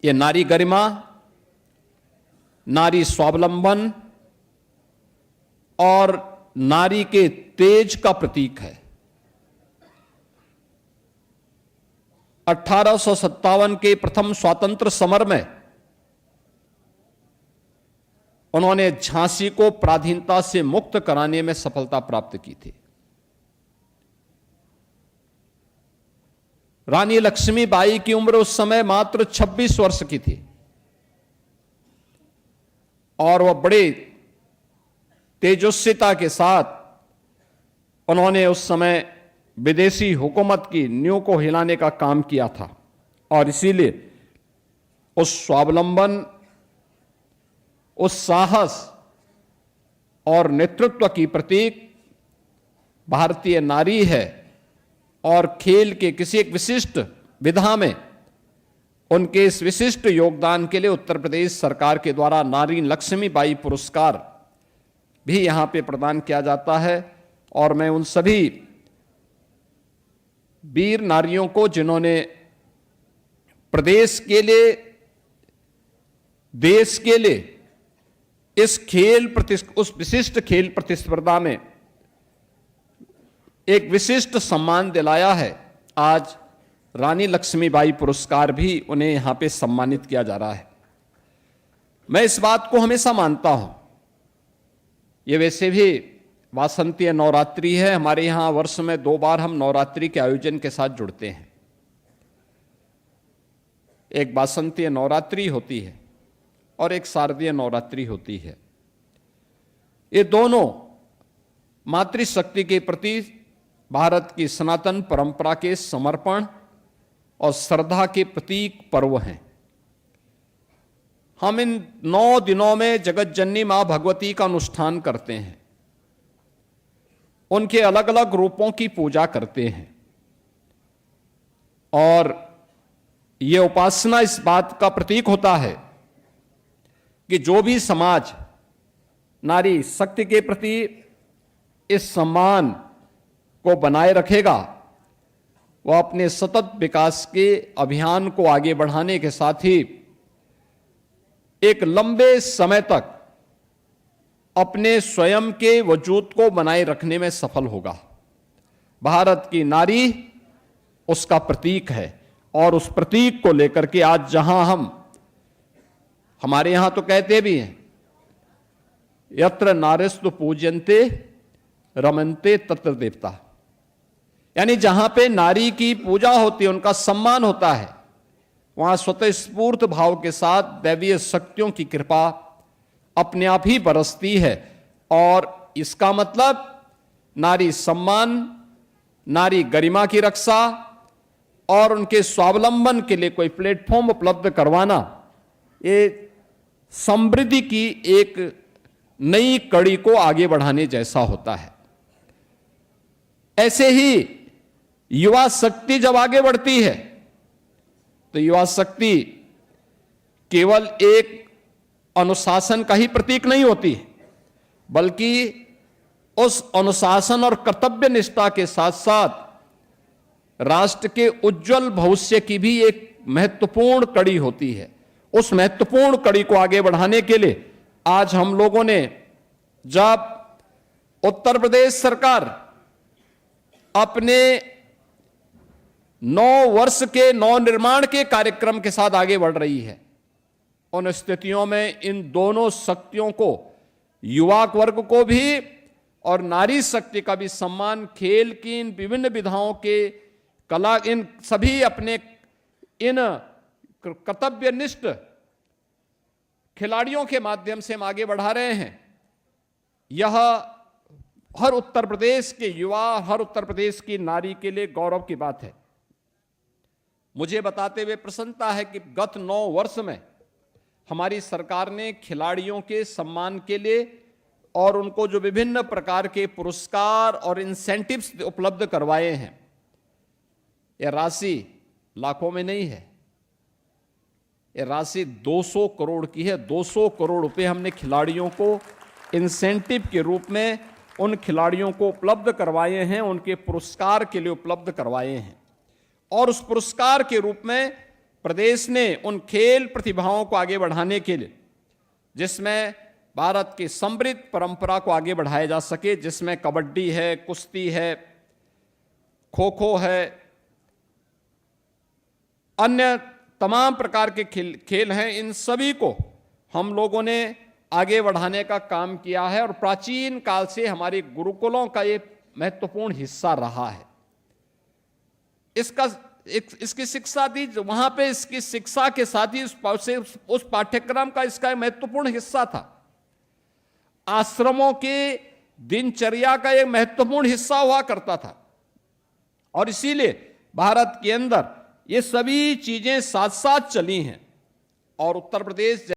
ये नारी गरिमा, नारी स्वावलंबन और नारी के तेज का प्रतीक है। 1857 के प्रथम स्वातंत्र समर में उन्होंने झांसी को पराधीनता से मुक्त कराने में सफलता प्राप्त की थी। रानी लक्ष्मीबाई की उम्र उस समय मात्र 26 वर्ष की थी और वह बड़े तेजस्विता के साथ उन्होंने उस समय विदेशी हुकूमत की नींव को हिलाने का काम किया था और इसीलिए उस स्वावलंबन, उस साहस और नेतृत्व की प्रतीक भारतीय नारी है और खेल के किसी एक विशिष्ट विधा में उनके इस विशिष्ट योगदान के लिए उत्तर प्रदेश सरकार के द्वारा नारी लक्ष्मीबाई पुरस्कार भी यहां पे प्रदान किया जाता है। और मैं उन सभी वीर नारियों को जिन्होंने प्रदेश के लिए, देश के लिए उस विशिष्ट खेल प्रतिस्पर्धा में एक विशिष्ट सम्मान दिलाया है, आज रानी लक्ष्मीबाई पुरस्कार भी उन्हें यहां पे सम्मानित किया जा रहा है। मैं इस बात को हमेशा मानता हूं, ये वैसे भी वासंतीय नवरात्रि है, हमारे यहां वर्ष में 2 बार हम नवरात्रि के आयोजन के साथ जुड़ते हैं। एक वासंतीय नवरात्रि होती है और एक शारदीय नवरात्रि होती है। ये दोनों मातृशक्ति के प्रति भारत की सनातन परंपरा के समर्पण और श्रद्धा के प्रतीक पर्व हैं। हम इन 9 दिनों में जगत जननी मां भगवती का अनुष्ठान करते हैं, उनके अलग अलग रूपों की पूजा करते हैं और यह उपासना इस बात का प्रतीक होता है कि जो भी समाज नारी शक्ति के प्रति इस सम्मान को बनाए रखेगा, वह अपने सतत विकास के अभियान को आगे बढ़ाने के साथ ही एक लंबे समय तक अपने स्वयं के वजूद को बनाए रखने में सफल होगा। भारत की नारी उसका प्रतीक है और उस प्रतीक को लेकर के आज जहां हमारे यहां तो कहते भी हैं, यत्र नारीस्तु पूज्यन्ते रमन्ते तत्र देवता, यानी जहां पे नारी की पूजा होती है, उनका सम्मान होता है, वहां स्वतः स्फूर्त भाव के साथ दैवीय शक्तियों की कृपा अपने आप ही बरसती है। और इसका मतलब नारी सम्मान, नारी गरिमा की रक्षा और उनके स्वावलंबन के लिए कोई प्लेटफॉर्म उपलब्ध करवाना, ये समृद्धि की एक नई कड़ी को आगे बढ़ाने जैसा होता है। ऐसे ही युवा शक्ति जब आगे बढ़ती है तो युवा शक्ति केवल एक अनुशासन का ही प्रतीक नहीं होती, बल्कि उस अनुशासन और कर्तव्य निष्ठा के साथ साथ राष्ट्र के उज्जवल भविष्य की भी एक महत्वपूर्ण कड़ी होती है। उस महत्वपूर्ण कड़ी को आगे बढ़ाने के लिए आज हम लोगों ने, जब उत्तर प्रदेश सरकार अपने 9 वर्ष के नवनिर्माण के कार्यक्रम के साथ आगे बढ़ रही है, उन स्थितियों में इन दोनों शक्तियों को, युवा वर्ग को भी और नारी शक्ति का भी सम्मान खेल की इन विभिन्न विधाओं के कला, इन सभी अपने इन कर्तव्यनिष्ठ खिलाड़ियों के माध्यम से हम आगे बढ़ा रहे हैं। यह हर उत्तर प्रदेश के युवा, हर उत्तर प्रदेश की नारी के लिए गौरव की बात है। मुझे बताते हुए प्रसन्नता है कि गत 9 वर्ष में हमारी सरकार ने खिलाड़ियों के सम्मान के लिए और उनको जो विभिन्न प्रकार के पुरस्कार और इंसेंटिव्स उपलब्ध करवाए हैं, यह राशि लाखों में नहीं है, यह राशि 200 करोड़ की है। 200 करोड़ रुपए हमने खिलाड़ियों को इंसेंटिव के रूप में उन खिलाड़ियों को उपलब्ध करवाए हैं, उनके पुरस्कार के लिए उपलब्ध करवाए हैं। और उस पुरस्कार के रूप में प्रदेश ने उन खेल प्रतिभाओं को आगे बढ़ाने के लिए, जिसमें भारत की समृद्ध परंपरा को आगे बढ़ाया जा सके, जिसमें कबड्डी है, कुश्ती है, खो खो है, अन्य तमाम प्रकार के खेल हैं, इन सभी को हम लोगों ने आगे बढ़ाने का काम किया है और प्राचीन काल से हमारे गुरुकुलों का ये महत्वपूर्ण हिस्सा रहा है। इसकी शिक्षा दी वहां पे, इसकी शिक्षा के साथ ही उस पाठ्यक्रम का इसका एक महत्वपूर्ण हिस्सा था। आश्रमों के दिनचर्या का एक महत्वपूर्ण हिस्सा हुआ करता था और इसीलिए भारत के अंदर ये सभी चीजें साथ साथ चली हैं और उत्तर प्रदेश